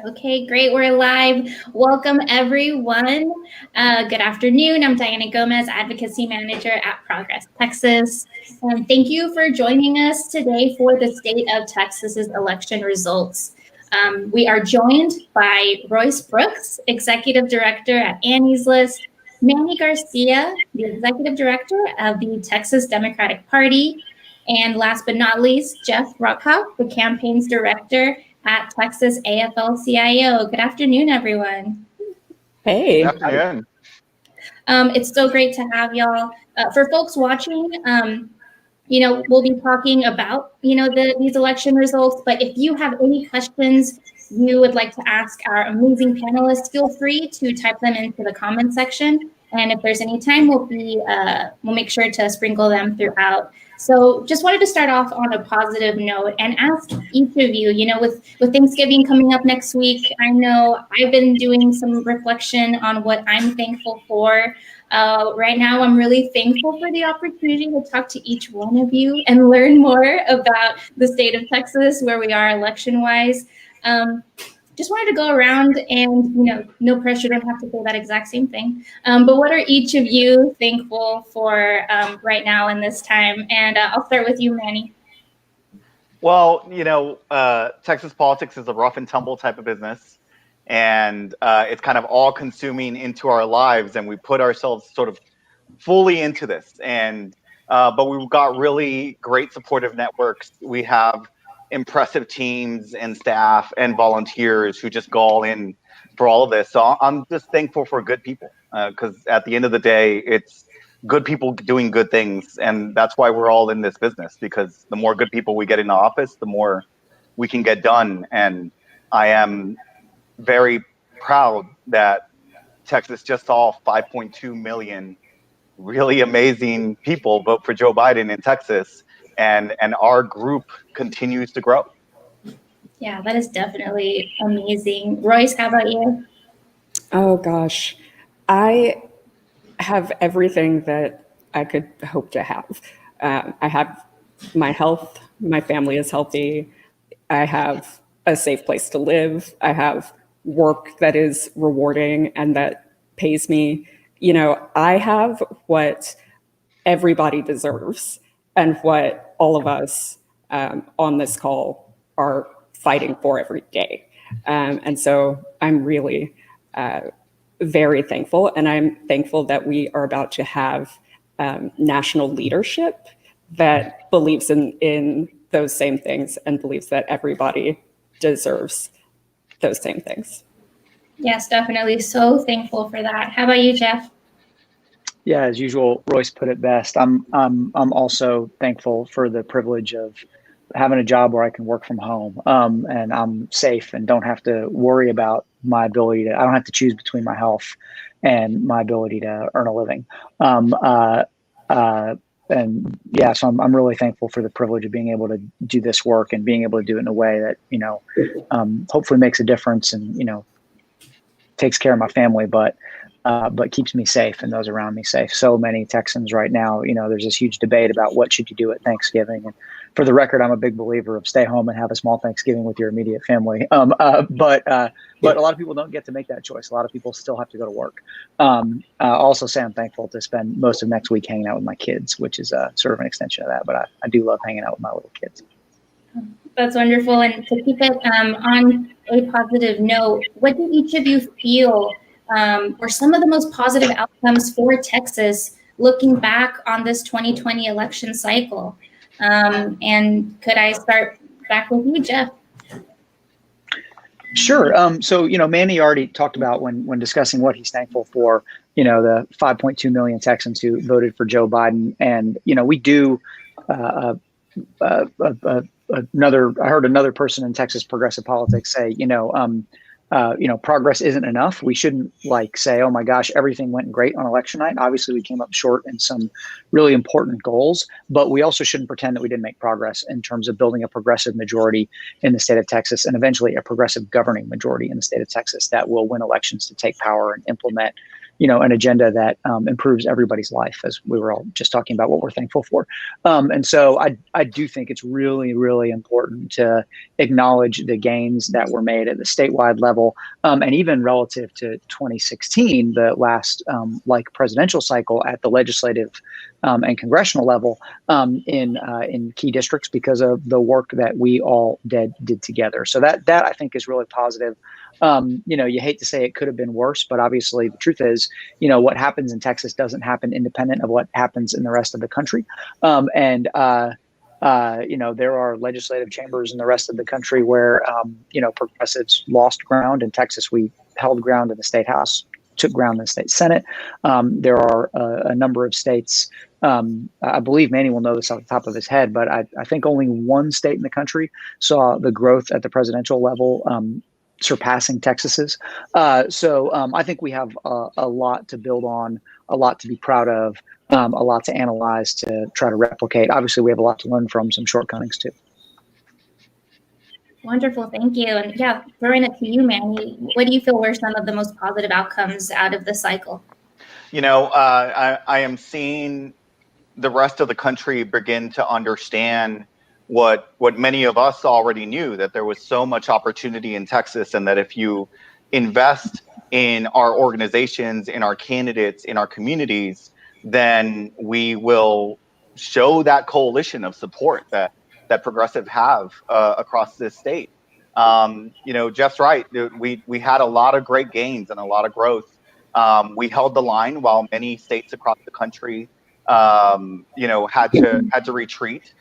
Okay, great. We're live. Welcome, everyone. Good afternoon. I'm Diana Gomez, Advocacy Manager at Progress Texas. And thank you for joining us today for the State of Texas's election results. We are joined by Royce Brooks, Executive Director at Annie's List, Manny Garcia, the Executive Director of the Texas Democratic Party, and last but not least, Jeff Rotkoff, the Campaigns Director at Texas AFL-CIO. Good afternoon, everyone. Hey. Good afternoon. It's so great to have y'all. For folks watching, we'll be talking about, these election results, but if you have any questions you would like to ask our amazing panelists, feel free to type them into the comment section. And if there's any time, we'll make sure to sprinkle them throughout. So just wanted to start off on a positive note and ask each of you, with Thanksgiving coming up next week, I know I've been doing some reflection on what I'm thankful for. Right now, I'm really thankful for the opportunity to talk to each one of you and learn more about the state of Texas, where we are election-wise. Just wanted to go around and, no pressure, don't have to say that exact same thing. But what are each of you thankful for right now in this time? And I'll start with you, Manny. Well, Texas politics is a rough and tumble type of business. And it's kind of all consuming into our lives. And we put ourselves sort of fully into this. And but we've got really great supportive networks. We have impressive teams and staff and volunteers who just go all in for all of this. So I'm just thankful for good people, because at the end of the day, it's good people doing good things. And that's why we're all in this business, because the more good people we get into office, the more we can get done. And I am very proud that Texas just saw 5.2 million really amazing people vote for Joe Biden in Texas. And our group continues to grow. Yeah, that is definitely amazing. Royce, how about you? Oh gosh, I have everything that I could hope to have. I have my health, my family is healthy, I have a safe place to live, I have work that is rewarding and that pays me. I have what everybody deserves and what all of us on this call are fighting for every day. And so I'm really very thankful. And I'm thankful that we are about to have national leadership that believes in those same things and believes that everybody deserves those same things. Yes, definitely. So thankful for that. How about you, Jeff? Yeah, as usual, Royce put it best. I'm also thankful for the privilege of having a job where I can work from home, and I'm safe and don't have to worry about my ability to. I don't have to choose between my health and my ability to earn a living. And yeah, so I'm really thankful for the privilege of being able to do this work and being able to do it in a way that hopefully makes a difference and takes care of my family, but keeps me safe and those around me safe. So many Texans right now, there's this huge debate about what should you do at Thanksgiving. And for the record, I'm a big believer of stay home and have a small Thanksgiving with your immediate family. But a lot of people don't get to make that choice. A lot of people still have to go to work. Also say I'm thankful to spend most of next week hanging out with my kids, which is sort of an extension of that. But I do love hanging out with my little kids. That's wonderful. And to keep it on a positive note, what do each of you feel were some of the most positive outcomes for Texas looking back on this 2020 election cycle? And could I start back with you, Jeff? Sure. So, Manny already talked about when discussing what he's thankful for, the 5.2 million Texans who voted for Joe Biden. And, we do I heard another person in Texas progressive politics say, progress isn't enough. We shouldn't say, oh my gosh, everything went great on election night. Obviously, we came up short in some really important goals, but we also shouldn't pretend that we didn't make progress in terms of building a progressive majority in the state of Texas and eventually a progressive governing majority in the state of Texas that will win elections to take power and implement, an agenda that improves everybody's life, as we were all just talking about what we're thankful for. And so I do think it's really, really important to acknowledge the gains that were made at the statewide level, and even relative to 2016, the last presidential cycle at the legislative and congressional level in key districts, because of the work that we all did together. So that I think is really positive. You hate to say it could have been worse, but obviously the truth is, what happens in Texas doesn't happen independent of what happens in the rest of the country. There are legislative chambers in the rest of the country where, progressives lost ground. In Texas, we held ground in the state house, took ground in the state Senate. There are a number of states. I believe Manny will know this off the top of his head, but I think only one state in the country saw the growth at the presidential level surpassing Texas's. So I think we have a lot to build on, a lot to be proud of, a lot to analyze, to try to replicate. Obviously, we have a lot to learn from some shortcomings too. Wonderful, thank you. And yeah, throwing it to you, Manny, what do you feel were some of the most positive outcomes out of the cycle? I am seeing the rest of the country begin to understand what many of us already knew, that there was so much opportunity in Texas, and that if you invest in our organizations, in our candidates, in our communities, then we will show that coalition of support that progressive have across this state. Jeff's right. We had a lot of great gains and a lot of growth. We held the line while many states across the country, had to retreat.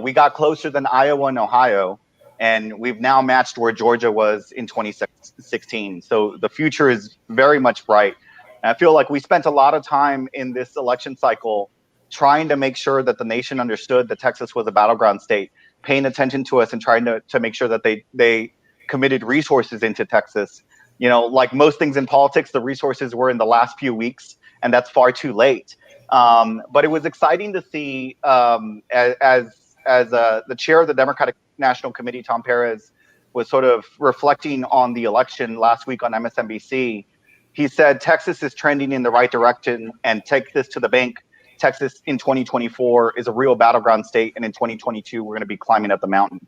We got closer than Iowa and Ohio, and we've now matched where Georgia was in 2016. So the future is very much bright. And I feel like we spent a lot of time in this election cycle trying to make sure that the nation understood that Texas was a battleground state, paying attention to us and trying to make sure that they committed resources into Texas. Like most things in politics, the resources were in the last few weeks, and that's far too late. But it was exciting to see, as the chair of the Democratic National Committee, Tom Perez, was sort of reflecting on the election last week on MSNBC. He said Texas is trending in the right direction, and take this to the bank. Texas in 2024 is a real battleground state, and in 2022 we're going to be climbing up the mountain.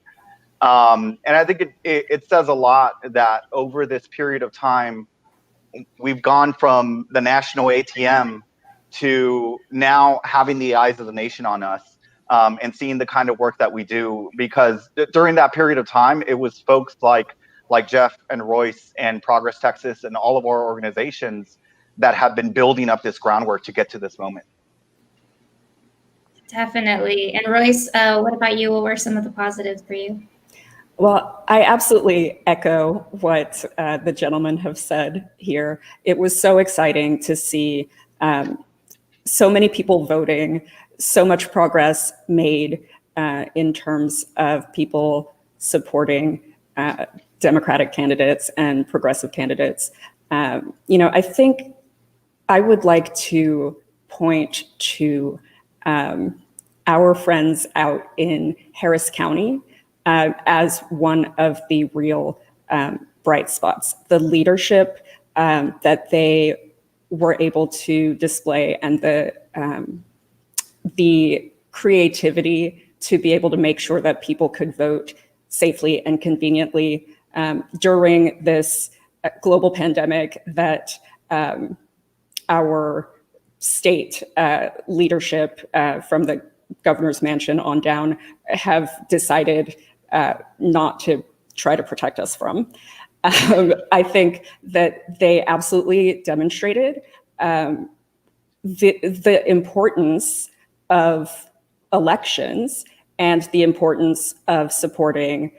And I think it says a lot that over this period of time, we've gone from the national ATM to now having the eyes of the nation on us, and seeing the kind of work that we do. Because during that period of time, it was folks like Jeff and Royce and Progress Texas and all of our organizations that have been building up this groundwork to get to this moment. Definitely. And Royce, what about you? What were some of the positives for you? Well, I absolutely echo what the gentlemen have said here. It was so exciting to see so many people voting, so much progress made in terms of people supporting Democratic candidates and progressive candidates. I think I would like to point to our friends out in Harris County as one of the real bright spots. The leadership that they were able to display, and the creativity to be able to make sure that people could vote safely and conveniently during this global pandemic that our state leadership from the governor's mansion on down have decided not to try to protect us from. I think that they absolutely demonstrated the importance of elections and the importance of supporting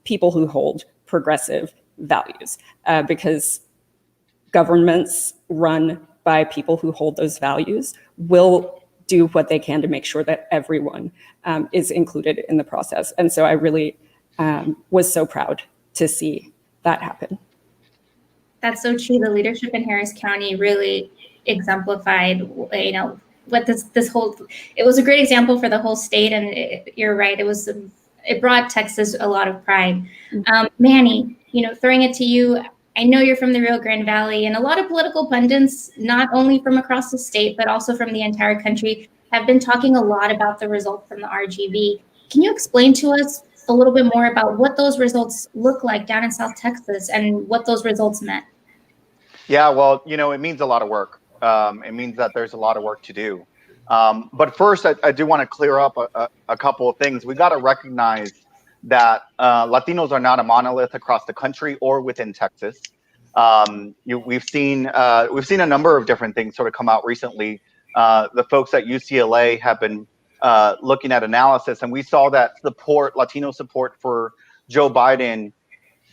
people who hold progressive values, because governments run by people who hold those values will do what they can to make sure that everyone is included in the process. And so I really was so proud to see that happen. That's so true. The leadership in Harris County really exemplified, what this whole, it was a great example for the whole state. And you're right, it brought Texas a lot of pride. Manny, throwing it to you, I know you're from the Rio Grande Valley, and a lot of political pundits, not only from across the state, but also from the entire country, have been talking a lot about the results from the RGV. Can you explain to us a little bit more about what those results look like down in South Texas and what those results meant? Yeah, well, it means a lot of work. It means that there's a lot of work to do. But first, I do want to clear up a couple of things. We got to recognize that Latinos are not a monolith across the country or within Texas. We've seen a number of different things sort of come out recently. The folks at UCLA have been looking at analysis, and we saw that Latino support for Joe Biden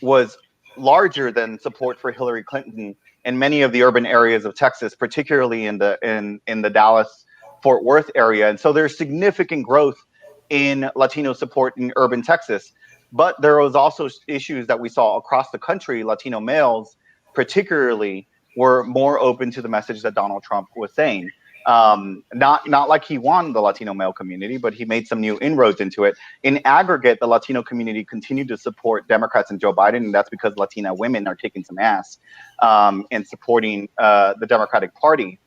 was larger than support for Hillary Clinton in many of the urban areas of Texas, particularly in the Dallas-Fort Worth area. And so there's significant growth in Latino support in urban Texas. But there was also issues that we saw across the country. Latino males, particularly, were more open to the message that Donald Trump was saying. Not like he won the Latino male community, but he made some new inroads into it. In aggregate, the Latino community continued to support Democrats and Joe Biden, and that's because Latina women are kicking some ass and supporting the Democratic Party.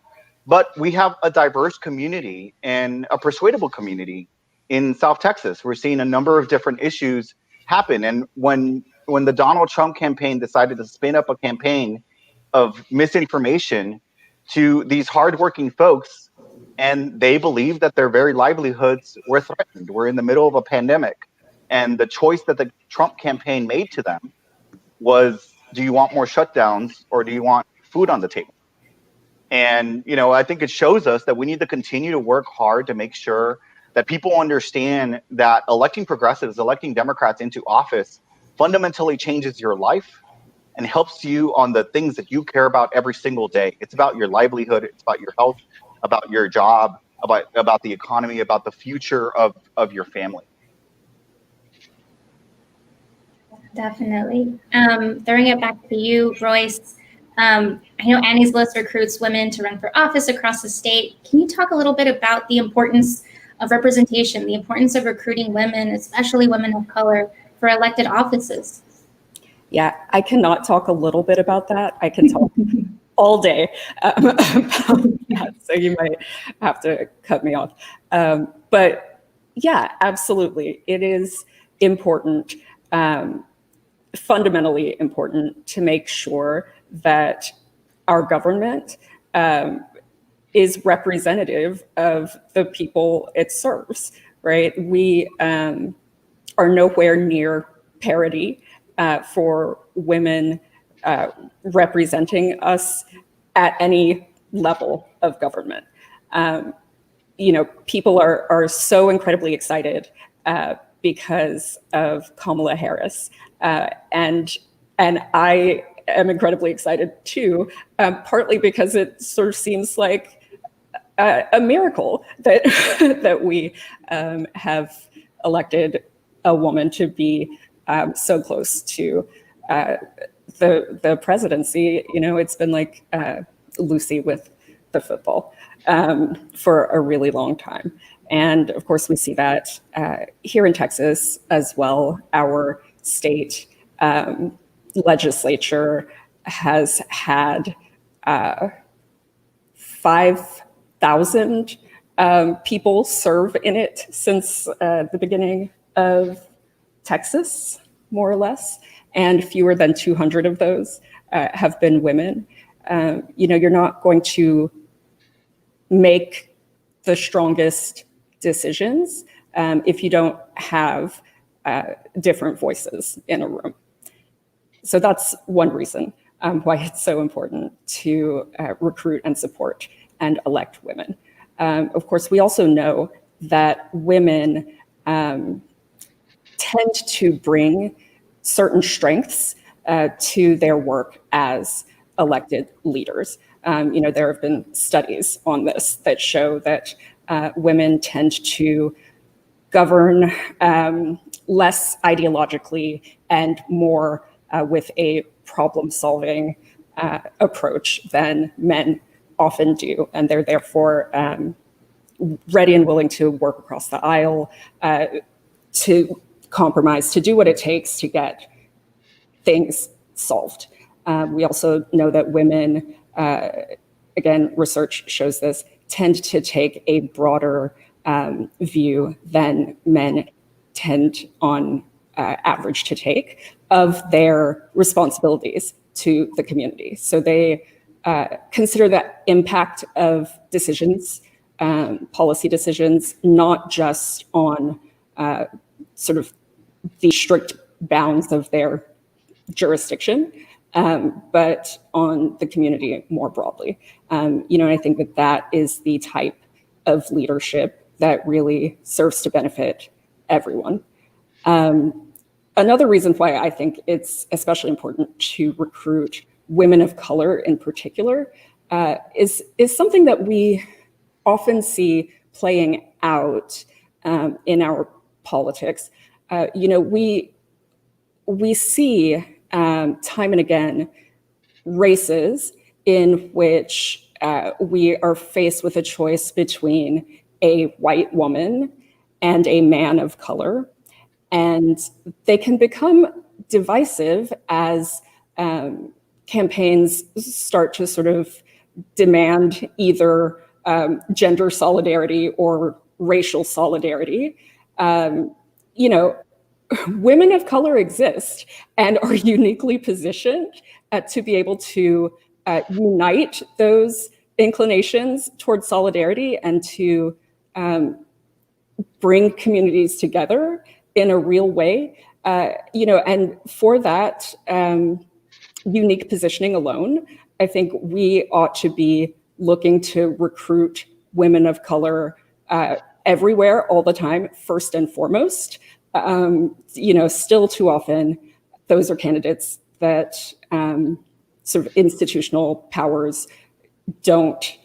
But we have a diverse community and a persuadable community in South Texas. We're seeing a number of different issues happen. And when the Donald Trump campaign decided to spin up a campaign of misinformation to these hardworking folks, and they believe that their very livelihoods were threatened. We're in the middle of a pandemic. And the choice that the Trump campaign made to them was, do you want more shutdowns or do you want food on the table? And, I think it shows us that we need to continue to work hard to make sure that people understand that electing progressives, electing Democrats into office fundamentally changes your life and helps you on the things that you care about every single day. It's about your livelihood, it's about your health, about your job, about the economy, about the future of your family. Definitely. Throwing it back to you, Royce. I know Annie's List recruits women to run for office across the state. Can you talk a little bit about the importance of representation, the importance of recruiting women, especially women of color, for elected offices? Yeah, I cannot talk a little bit about that. I can talk all day about that, so you might have to cut me off. But yeah, absolutely. It is important, fundamentally important, to make sure that our government is representative of the people it serves, right? We are nowhere near parity for women representing us at any level of government. People are so incredibly excited because of Kamala Harris, and I am incredibly excited too, partly because it sort of seems like a miracle that that we have elected a woman to be so close to the presidency. It's been like Lucy with the football for a really long time. And of course, we see that here in Texas as well. Our state legislature has had 5,000 people serve in it since the beginning of Texas, more or less, and fewer than 200 of those have been women. You're not going to make the strongest decisions if you don't have different voices in a room. So that's one reason why it's so important to recruit and support and elect women. Of course, we also know that women tend to bring certain strengths to their work as elected leaders. There have been studies on this that show that women tend to govern less ideologically and more with a problem-solving approach than men often do, and they're therefore ready and willing to work across the aisle, to compromise, to do what it takes to get things solved. We also know that women, again, research shows this, tend to take a broader view than men tend on average to take of their responsibilities to the community. So they consider the impact of decisions, policy decisions, not just on sort of the strict bounds of their jurisdiction, but on the community more broadly. I think that that is the type of leadership that really serves to benefit everyone. Another reason why I think it's especially important to recruit women of color in particular is something that we often see playing out in our politics. We see time and again races in which we are faced with a choice between a white woman and a man of color. And they can become divisive as campaigns start to sort of demand either gender solidarity or racial solidarity. Women of color exist and are uniquely positioned to be able to unite those inclinations towards solidarity and to bring communities together in a real way. And for that unique positioning alone, I think we ought to be looking to recruit women of color everywhere, all the time, first and foremost. Still too often, those are candidates that sort of institutional powers don't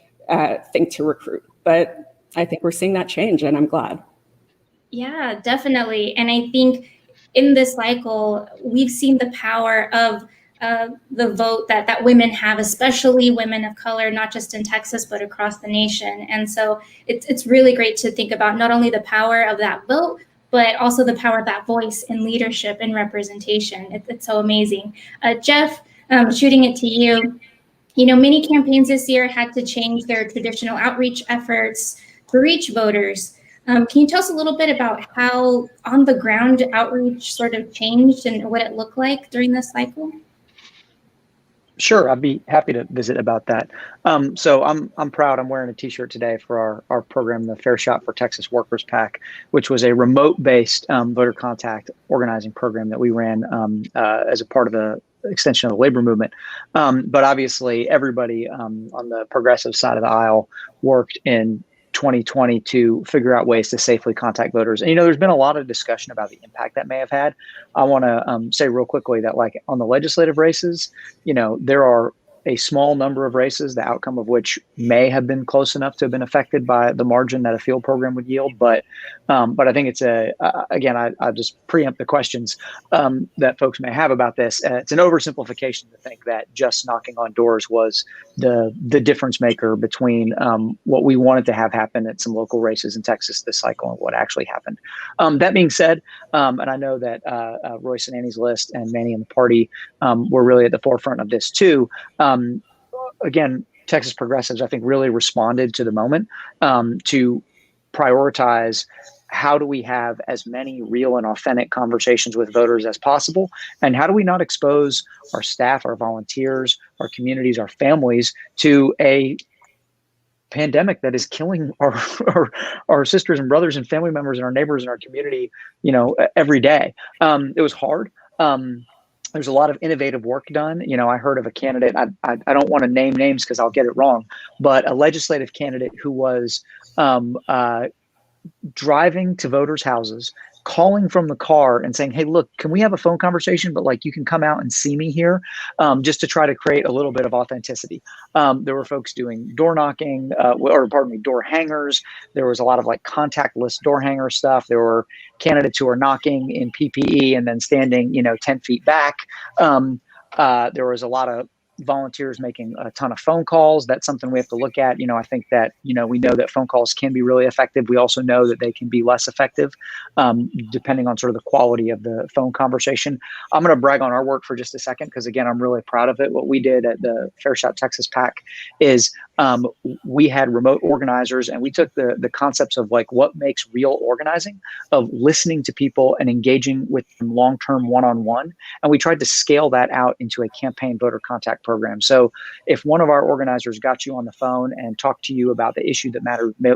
think to recruit. But I think we're seeing that change, and I'm glad. Yeah, definitely. And I think in this cycle, we've seen the power of the vote that women have, especially women of color, not just in Texas, but across the nation. And so it's really great to think about not only the power of that vote, but also the power of that voice and leadership and representation. It's so amazing. Jeff, shooting it to you, many campaigns this year had to change their traditional outreach efforts to reach voters. Can you tell us a little bit about how on the ground outreach sort of changed and what it looked like during this cycle? Sure, I'd be happy to visit about that. So I'm proud. I'm wearing a T-shirt today for our program, the Fair Shot for Texas Workers PAC, which was a remote-based voter contact organizing program that we ran as a part of the extension of the labor movement. But obviously, everybody on the progressive side of the aisle worked in 2020 to figure out ways to safely contact voters. And, there's been a lot of discussion about the impact that may have had. I want to say real quickly that, like, on the legislative races, there are a small number of races, the outcome of which may have been close enough to have been affected by the margin that a field program would yield. But I think it's again, I just preempt the questions that folks may have about this. It's an oversimplification to think that just knocking on doors was the difference maker between what we wanted to have happen at some local races in Texas this cycle and what actually happened. That being said, and I know that Royce and Annie's List and Manny and the party were really at the forefront of this too. Again, Texas progressives, I think, really responded to the moment to prioritize how do we have as many real and authentic conversations with voters as possible, and how do we not expose our staff, our volunteers, our communities, our families to a pandemic that is killing our sisters and brothers and family members and our neighbors in our community, every day. It was hard. There's a lot of innovative work done. I heard of a candidate, I don't want to name names because I'll get it wrong, but a legislative candidate who was driving to voters' houses, calling from the car and saying, hey, look, can we have a phone conversation? But you can come out and see me here, just to try to create a little bit of authenticity. There were folks doing door knocking, door hangers. There was a lot of contactless door hanger stuff. There were candidates who are knocking in PPE and then standing, 10 feet back. There was a lot of volunteers making a ton of phone calls. That's something we have to look at. I think that, we know that phone calls can be really effective. We also know that they can be less effective, depending on sort of the quality of the phone conversation. I'm going to brag on our work for just a second, because again, I'm really proud of it. What we did at the Fair Shot Texas PAC is we had remote organizers, and we took the concepts of like what makes real organizing, of listening to people and engaging with them long-term one-on-one. And we tried to scale that out into a campaign voter contact program. So if one of our organizers got you on the phone and talked to you about the issue that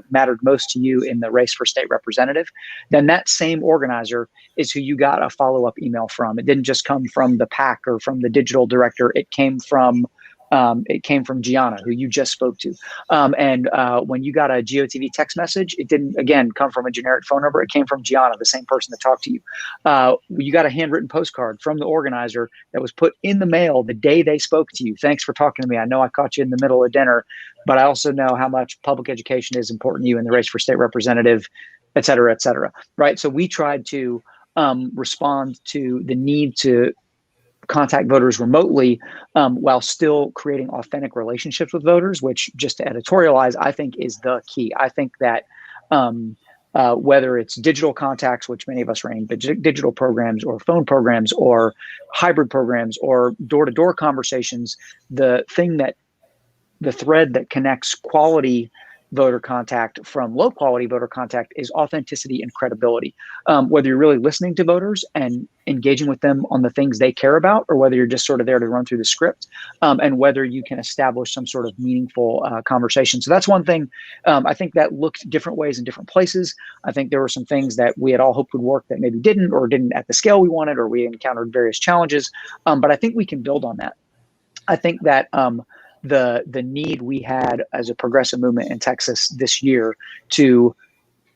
mattered most to you in the race for state representative, then that same organizer is who you got a follow-up email from. It didn't just come from the PAC or from the digital director. It came from Gianna, who you just spoke to. And when you got a GOTV text message, it didn't, again, come from a generic phone number. It came from Gianna, the same person that talked to you. You got a handwritten postcard from the organizer that was put in the mail the day they spoke to you. Thanks for talking to me. I know I caught you in the middle of dinner, but I also know how much public education is important to you in the race for state representative, et cetera, right? So we tried to respond to the need to contact voters remotely, while still creating authentic relationships with voters, which, just to editorialize, I think is the key. I think that whether it's digital contacts, which many of us are in, digital programs or phone programs or hybrid programs or door-to-door conversations, the thread that connects quality voter contact from low quality voter contact is authenticity and credibility. Whether you're really listening to voters and engaging with them on the things they care about, or whether you're just sort of there to run through the script, and whether you can establish some sort of meaningful conversation. So that's one thing. I think that looked different ways in different places. I think there were some things that we had all hoped would work that maybe didn't, or didn't at the scale we wanted, or we encountered various challenges. But I think we can build on that. I think that the need we had as a progressive movement in Texas this year to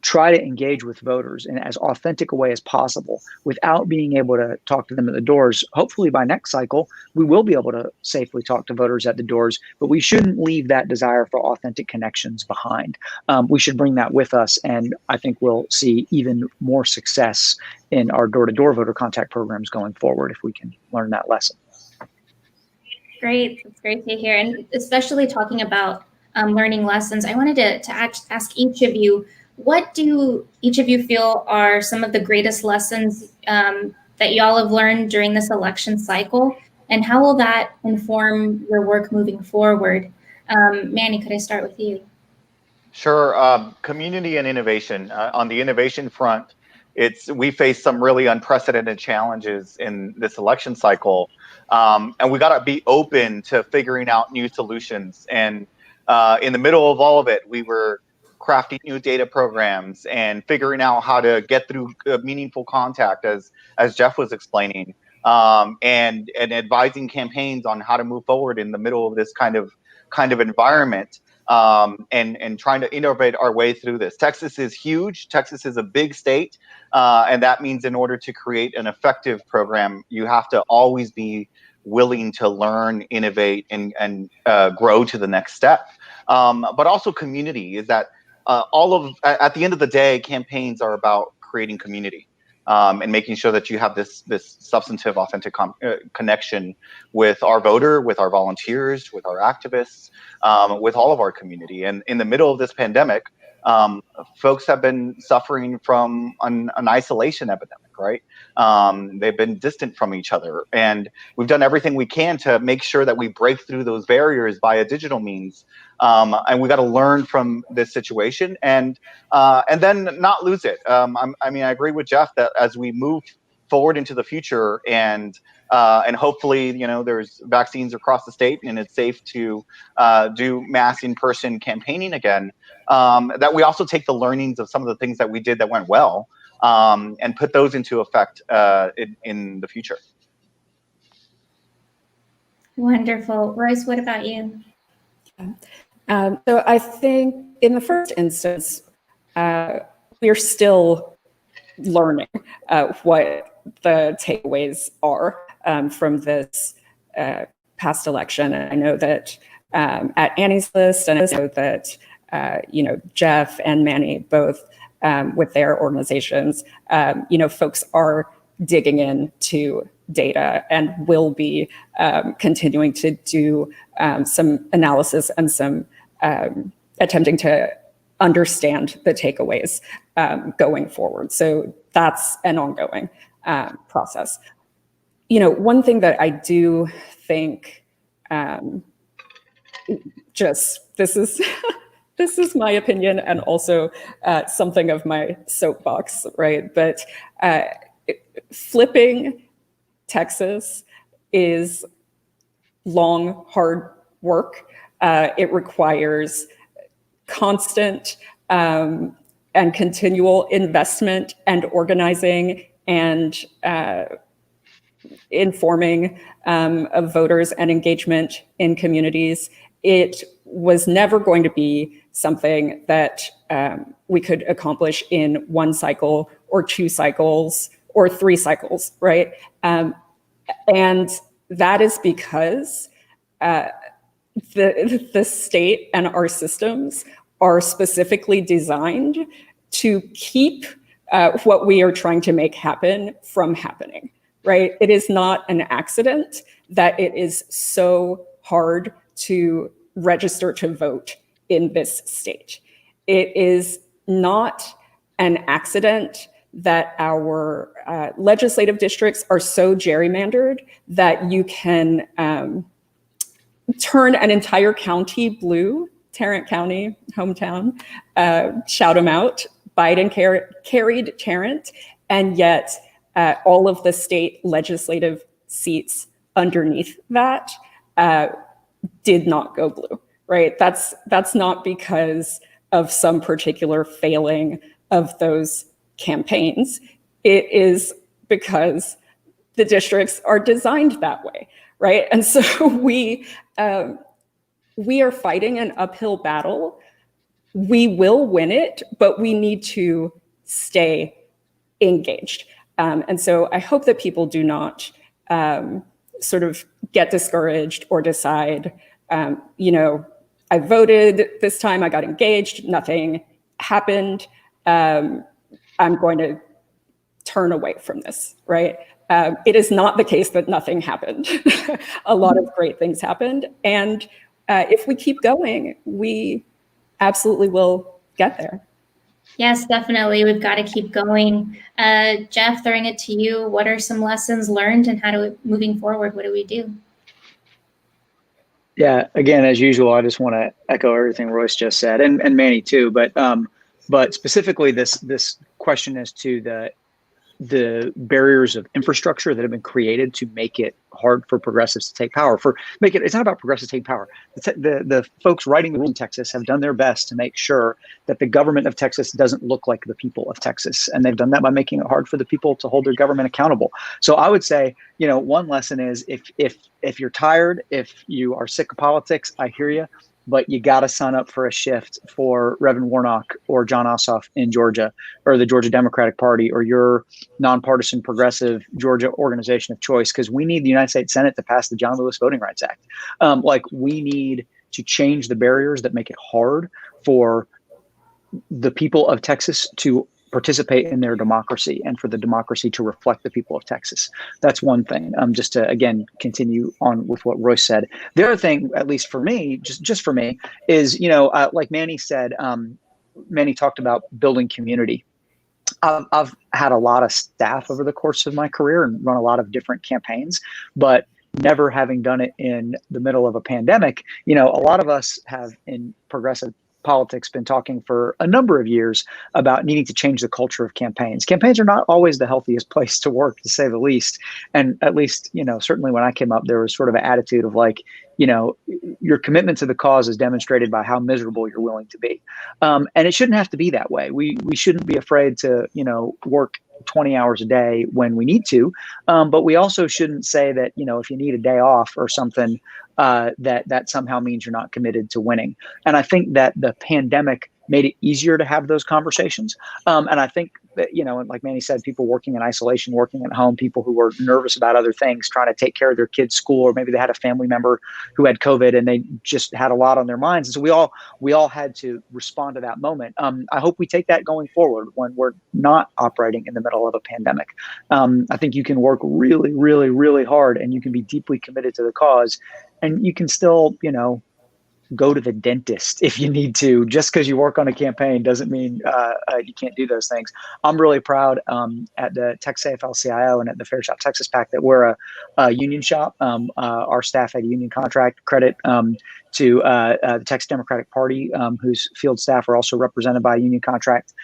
try to engage with voters in as authentic a way as possible without being able to talk to them at the doors. Hopefully by next cycle, we will be able to safely talk to voters at the doors, but we shouldn't leave that desire for authentic connections behind. We should bring that with us, and I think we'll see even more success in our door-to-door voter contact programs going forward if we can learn that lesson. Great. It's great to hear. And especially talking about learning lessons, I wanted to ask each of you, what do each of you feel are some of the greatest lessons that y'all have learned during this election cycle? And how will that inform your work moving forward? Manny, could I start with you? Sure. Community and innovation. On the innovation front, we face some really unprecedented challenges in this election cycle. And we got to be open to figuring out new solutions. And in the middle of all of it, we were crafting new data programs and figuring out how to get through meaningful contact, as Jeff was explaining, and advising campaigns on how to move forward in the middle of this kind of environment. And trying to innovate our way through this. Texas is huge. Texas is a big state. And that means in order to create an effective program, you have to always be willing to learn, innovate, and grow to the next step. But also community is that at the end of the day, campaigns are about creating community. And making sure that you have this substantive, authentic connection with our voter, with our volunteers, with our activists, with all of our community. And in the middle of this pandemic, folks have been suffering from an isolation epidemic, right? They've been distant from each other. And we've done everything we can to make sure that we break through those barriers via digital means. And we got to learn from this situation and then not lose it. I agree with Jeff that as we move forward into the future and hopefully, there's vaccines across the state and it's safe to do mass in-person campaigning again, that we also take the learnings of some of the things that we did that went well and put those into effect in the future. Wonderful. Royce, what about you? So I think in the first instance, we're still learning what the takeaways are from this past election. And I know that at Annie's List, and I know that Jeff and Manny both with their organizations, folks are digging into data and will be continuing to do some analysis and some attempting to understand the takeaways going forward. So that's an ongoing process. One thing that I do think, this is this is my opinion and also something of my soapbox, right? But flipping Texas is long, hard work. It requires constant and continual investment and organizing and informing of voters and engagement in communities. It was never going to be something that we could accomplish in one cycle or 2 cycles or 3 cycles, right? And that is because the state and our systems are specifically designed to keep what we are trying to make happen from happening, right? It is not an accident that it is so hard to register to vote in this state. It is not an accident that our legislative districts are so gerrymandered that you can turn an entire county blue, Tarrant County, hometown, shout them out, Biden carried Tarrant, and yet all of the state legislative seats underneath that did not go blue, right? That's not because of some particular failing of those campaigns. It is because the districts are designed that way, right? And so we are fighting an uphill battle. We will win it, but we need to stay engaged. And so I hope that people do not sort of get discouraged or decide, I voted this time, I got engaged, nothing happened. I'm going to turn away from this, right? It is not the case that nothing happened. A lot of great things happened. And if we keep going, we absolutely will get there. Yes, definitely. We've got to keep going. Jeff, throwing it to you. What are some lessons learned and moving forward, what do we do? Yeah, again, as usual, I just want to echo everything Royce just said, and Manny too. But specifically, this question as to the barriers of infrastructure that have been created to make it hard for progressives to take power. It's not about progressives taking power. The folks writing the rules in Texas have done their best to make sure that the government of Texas doesn't look like the people of Texas, and they've done that by making it hard for the people to hold their government accountable. So I would say, one lesson is if you're tired, if you are sick of politics, I hear you. But you got to sign up for a shift for Reverend Warnock or John Ossoff in Georgia, or the Georgia Democratic Party, or your nonpartisan progressive Georgia organization of choice, because we need the United States Senate to pass the John Lewis Voting Rights Act. We need to change the barriers that make it hard for the people of Texas to participate in their democracy and for the democracy to reflect the people of Texas. That's one thing. Just to, again, continue on with what Royce said. The other thing, at least for me, just for me, is, like Manny said, Manny talked about building community. I've had a lot of staff over the course of my career and run a lot of different campaigns, but never having done it in the middle of a pandemic, a lot of us have in progressive politics been talking for a number of years about needing to change the culture of campaigns. Campaigns are not always the healthiest place to work, to say the least. And at least, certainly when I came up, there was sort of an attitude of your commitment to the cause is demonstrated by how miserable you're willing to be. And it shouldn't have to be that way. We shouldn't be afraid to, work 20 hours a day when we need to. But we also shouldn't say that, if you need a day off or something, that somehow means you're not committed to winning. And I think that the pandemic made it easier to have those conversations. And I think that, like Manny said, people working in isolation, working at home, people who were nervous about other things, trying to take care of their kids' school, or maybe they had a family member who had COVID and they just had a lot on their minds. And so we all had to respond to that moment. I hope we take that going forward when we're not operating in the middle of a pandemic. I think you can work really, really, really hard, and you can be deeply committed to the cause, and you can still, go to the dentist if you need to. Just because you work on a campaign doesn't mean you can't do those things. I'm really proud at the Texas AFL-CIO and at the Fair Shop Texas PAC that we're a union shop. Our staff had a union contract. Credit to the Texas Democratic Party, whose field staff are also represented by a union contract.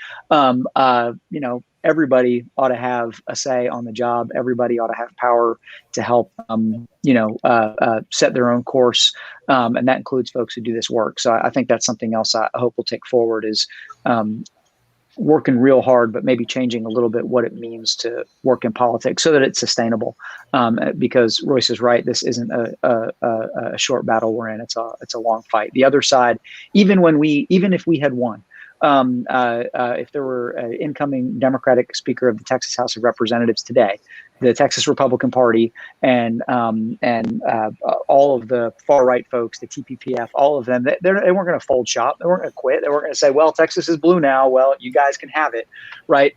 Everybody ought to have a say on the job. Everybody ought to have power to help, set their own course. And that includes folks who do this work. So I think that's something else I hope we'll take forward is working real hard, but maybe changing a little bit what it means to work in politics so that it's sustainable. Because Royce is right. This isn't a short battle we're in. It's a long fight. The other side, even if we had won, if there were an incoming Democratic Speaker of the Texas House of Representatives today, the Texas Republican Party and all of the far right folks, the TPPF, all of them, they weren't going to fold shop. They weren't going to quit. They weren't going to say, well, Texas is blue now. Well, you guys can have it, right?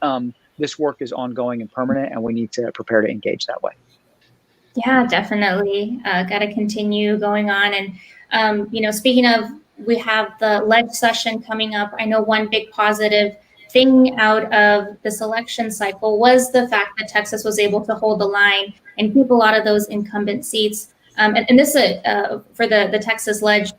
This work is ongoing and permanent, and we need to prepare to engage that way. Yeah, definitely. Got to continue going on. And, speaking of, we have the ledge session coming up. I know one big positive thing out of this election cycle was the fact that Texas was able to hold the line and keep a lot of those incumbent seats. And this for the Texas ledge,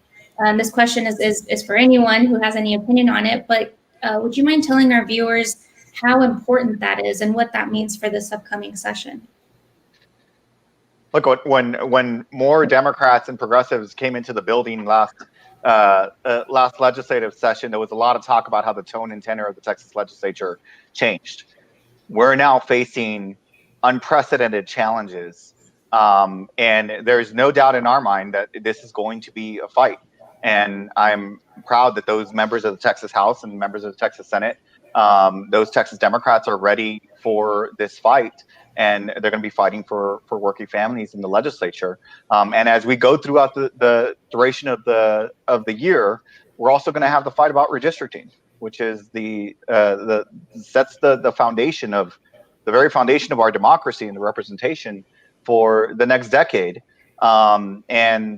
this question is for anyone who has any opinion on it, but would you mind telling our viewers how important that is and what that means for this upcoming session? Look, when more Democrats and progressives came into the building last legislative session, there was a lot of talk about how the tone and tenor of the Texas legislature changed. We're now facing unprecedented challenges, and there's no doubt in our mind that this is going to be a fight. And I'm proud that those members of the Texas House and members of the Texas Senate, those Texas Democrats are ready for this fight. And they're going to be fighting for working families in the legislature. And as we go throughout the duration of the year, we're also going to have the fight about redistricting, which is sets the foundation of the very foundation of our democracy and the representation for the next decade. And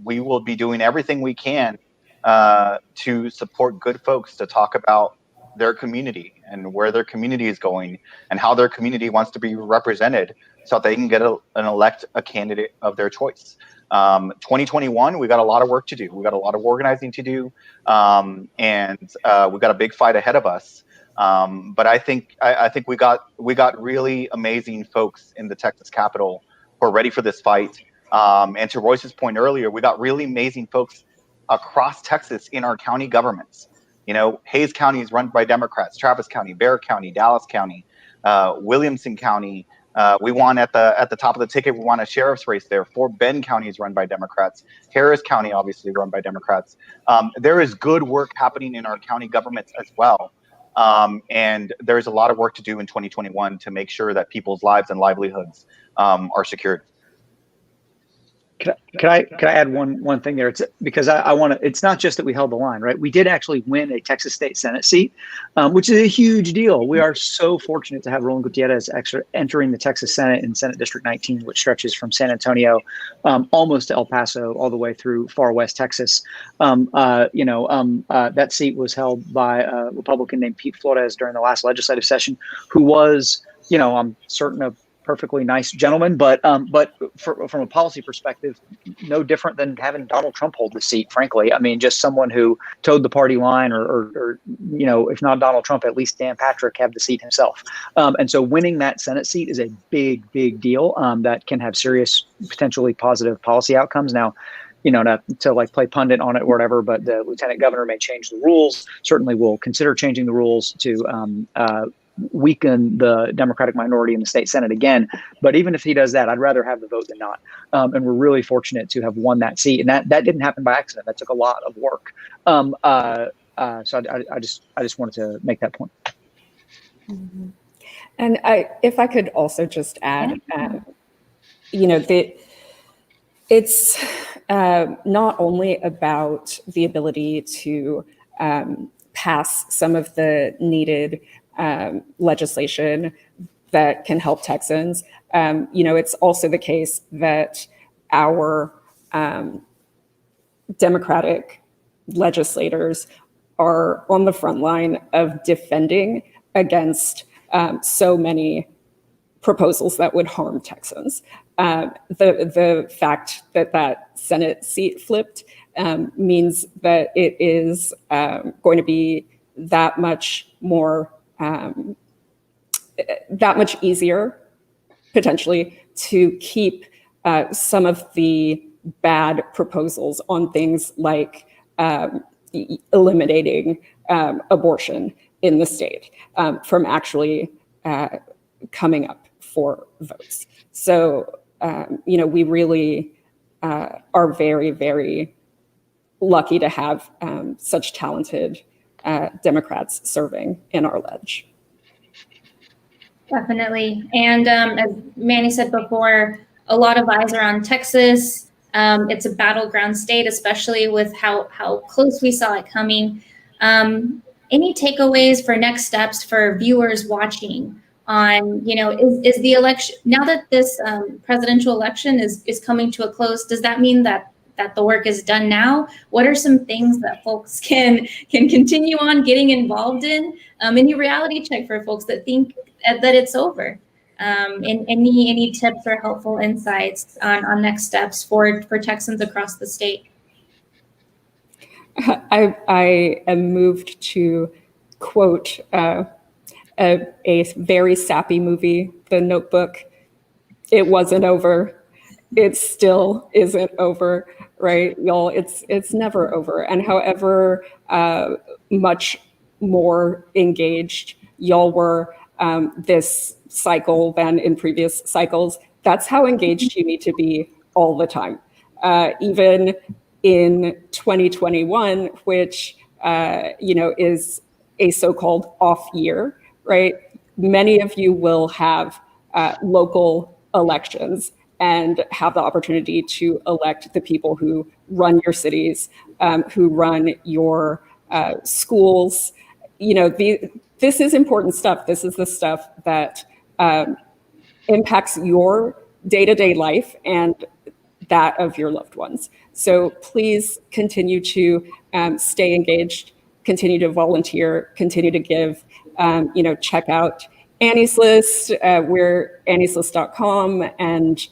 we will be doing everything we can to support good folks to talk about their community and where their community is going and how their community wants to be represented so that they can get elect a candidate of their choice. 2021, we got a lot of work to do. We got a lot of organizing to do. And we got a big fight ahead of us. But I think we got really amazing folks in the Texas Capitol who are ready for this fight. And to Royce's point earlier, we got really amazing folks across Texas in our county governments. Hayes County is run by Democrats, Travis County, Bexar County, Dallas County, Williamson County. We won at the top of the ticket. We won a sheriff's race there. Fort Bend County is run by Democrats. Harris County, obviously, run by Democrats. There is good work happening in our county governments as well. And there's a lot of work to do in 2021 to make sure that people's lives and livelihoods are secured. Can I add one thing there? It's because I want to. It's not just that we held the line, right? We did actually win a Texas State Senate seat, which is a huge deal. We are so fortunate to have Roland Gutierrez entering the Texas Senate in Senate District 19, which stretches from San Antonio almost to El Paso, all the way through far west Texas. That seat was held by a Republican named Pete Flores during the last legislative session, who was, I'm certain of perfectly nice gentleman, but from a policy perspective, no different than having Donald Trump hold the seat, frankly. I mean, just someone who towed the party line or if not Donald Trump, at least Dan Patrick have the seat himself. And so winning that Senate seat is a big deal that can have serious, potentially positive policy outcomes. Now, not to like play pundit on it or whatever, but the lieutenant governor may change the rules. Certainly will consider changing the rules to weaken the Democratic minority in the state Senate again. But even if he does that, I'd rather have the vote than not. And we're really fortunate to have won that seat. And that didn't happen by accident. That took a lot of work. So I just wanted to make that point. And if I could also just add, it's not only about the ability to pass some of the needed legislation that can help Texans. It's also the case that our Democratic legislators are on the front line of defending against so many proposals that would harm Texans. The fact that Senate seat flipped means that it is going to be that much easier, potentially, to keep some of the bad proposals on things like eliminating abortion in the state from actually coming up for votes. So, we really are very, very lucky to have such talented Democrats serving in our ledge. Definitely. And as Manny said before, a lot of eyes are on Texas. It's a battleground state, especially with how close we saw it coming. Any takeaways for next steps for viewers watching on, is the election, now that this presidential election is coming to a close, does that mean that the work is done now? What are some things that folks can continue on getting involved in? Any reality check for folks that think that it's over? And any tips or helpful insights on next steps for Texans across the state? I am moved to quote a very sappy movie, The Notebook. It wasn't over. It still isn't over, right, y'all? It's never over. And however much more engaged y'all were this cycle than in previous cycles, that's how engaged you need to be all the time. Even in 2021, which is a so-called off year, right? Many of you will have local elections and have the opportunity to elect the people who run your cities, who run your schools. This is important stuff. This is the stuff that impacts your day-to-day life and that of your loved ones. So please continue to stay engaged, continue to volunteer, continue to give. Check out Annie's List. We're annieslist.com and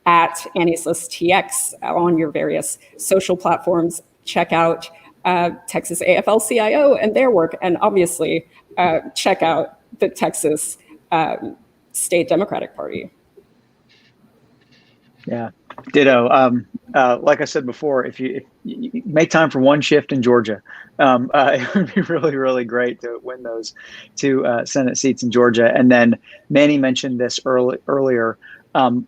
at Annie's List TX on your various social platforms. Check out Texas AFL-CIO and their work, and obviously check out the Texas State Democratic Party. Yeah, ditto. Like I said before, if you make time for one shift in Georgia, it would be really, really great to win those two Senate seats in Georgia. And then Manny mentioned this earlier.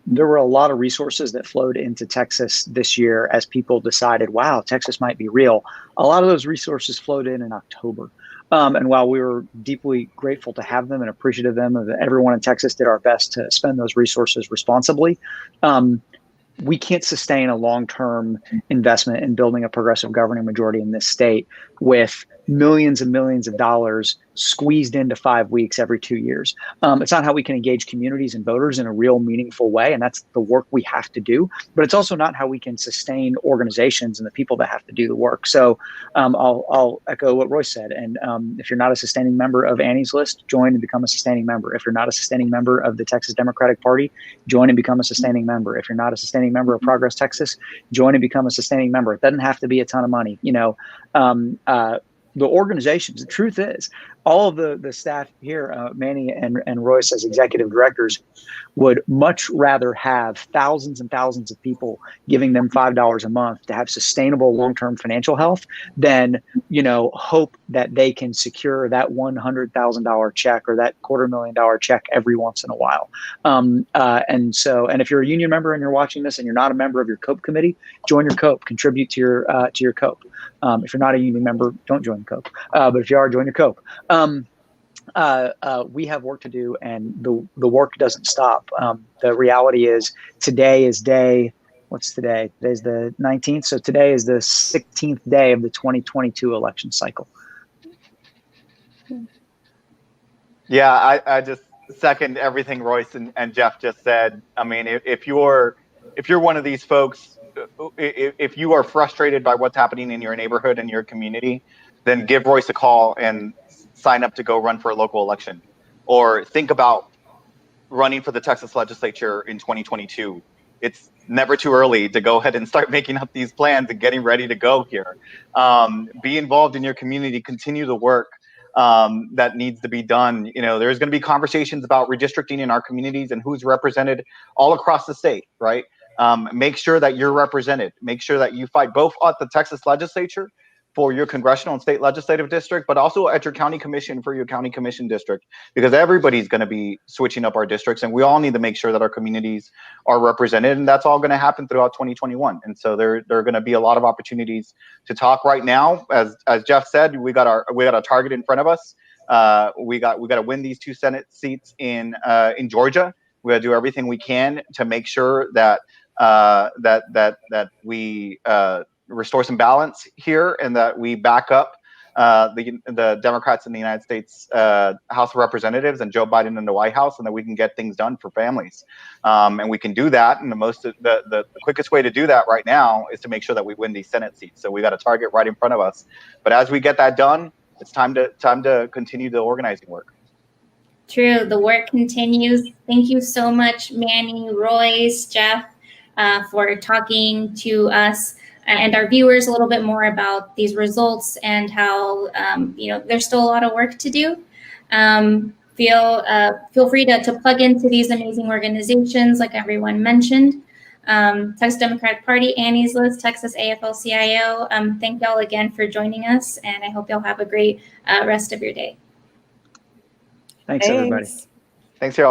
There were a lot of resources that flowed into Texas this year as people decided, wow, Texas might be real. A lot of those resources flowed in October. And while we were deeply grateful to have them and appreciative of them, everyone in Texas did our best to spend those resources responsibly. We can't sustain a long-term investment in building a progressive governing majority in this state with millions and millions of dollars squeezed into 5 weeks every 2 years. It's not how we can engage communities and voters in a real meaningful way, and that's the work we have to do. But it's also not how we can sustain organizations and the people that have to do the work. So I'll echo what Royce said. And if you're not a sustaining member of Annie's List, join and become a sustaining member. If you're not a sustaining member of the Texas Democratic Party, join and become a sustaining member. If you're not a sustaining member of Progress Texas, join and become a sustaining member. It doesn't have to be a ton of money. The organizations, the truth is, all of the staff here, Manny and Royce as executive directors, would much rather have thousands and thousands of people giving them $5 a month to have sustainable long-term financial health than, hope that they can secure that $100,000 check or that $250,000 check every once in a while. And if you're a union member and you're watching this and you're not a member of your COPE committee, join your COPE, contribute to your COPE. If you're not a union member, don't join COPE. But if you are, join your COPE. We have work to do, and the work doesn't stop. The reality is today is what's today? Today's the 19th. So today is the 16th day of the 2022 election cycle. Yeah, I just second everything Royce and Jeff just said. I mean, if you're one of these folks, if you are frustrated by what's happening in your neighborhood and your community, then give Royce a call and sign up to go run for a local election, or think about running for the Texas legislature in 2022. It's never too early to go ahead and start making up these plans and getting ready to go here. Be involved in your community, continue the work that needs to be done. There's going to be conversations about redistricting in our communities and who's represented all across the state, right? Make sure that you're represented. Make sure that you fight both at the Texas legislature for your congressional and state legislative district, but also at your county commission for your county commission district, because everybody's going to be switching up our districts, and we all need to make sure that our communities are represented, and that's all going to happen throughout 2021. And so there are going to be a lot of opportunities to talk right now. As Jeff said, we got a target in front of us. We got to win these 2 Senate seats in Georgia. We got to do everything we can to make sure that we restore some balance here, and that we back up the Democrats in the United States House of Representatives and Joe Biden in the White House, and that we can get things done for families. And we can do that. And the quickest way to do that right now is to make sure that we win these Senate seats. So we got a target right in front of us. But as we get that done, it's time to continue the organizing work. True. The work continues. Thank you so much, Manny, Royce, Jeff, for talking to us and our viewers a little bit more about these results and how there's still a lot of work to do. Feel free to plug into these amazing organizations, like everyone mentioned. Texas Democratic Party, Annie's List, Texas AFL-CIO. Thank y'all again for joining us, and I hope y'all have a great rest of your day. Thanks everybody. Thanks, y'all.